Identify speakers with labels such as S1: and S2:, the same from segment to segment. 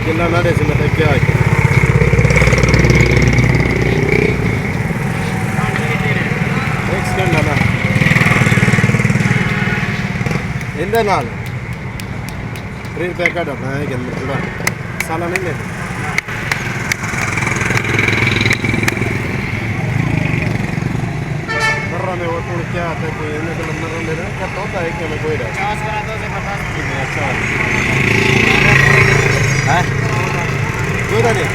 S1: Quella nave se mette a piacere. Extend ana. Endenal. Train packard अपना है के अंदर थोड़ा साला नहीं ले कर्रा में वो टूट क्या आता है कोई इन्हें तो लंबा रन लेना क्या तो होता है कि हमें कोई रहा 50 बना दो से 50 अच्छा है कोई नहीं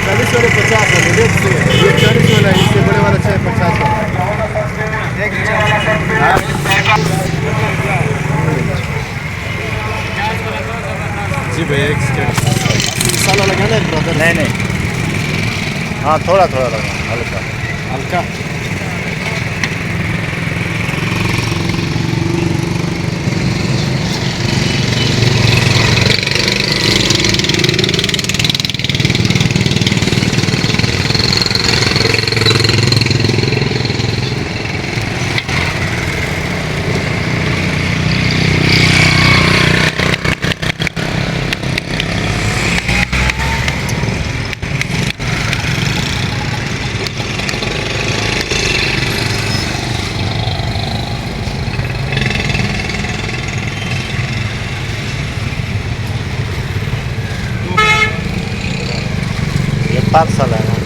S1: 40 वाले 50 वाले ये 40 वाला है इससे बड़े वाला 50 वाला जी भैया एक्सटेंड साला लगाना है ब्रदर
S2: नहीं नहीं हाँ थोड़ा थोड़ा लगा हल्का
S1: हल्का
S2: ये 5 साल है ना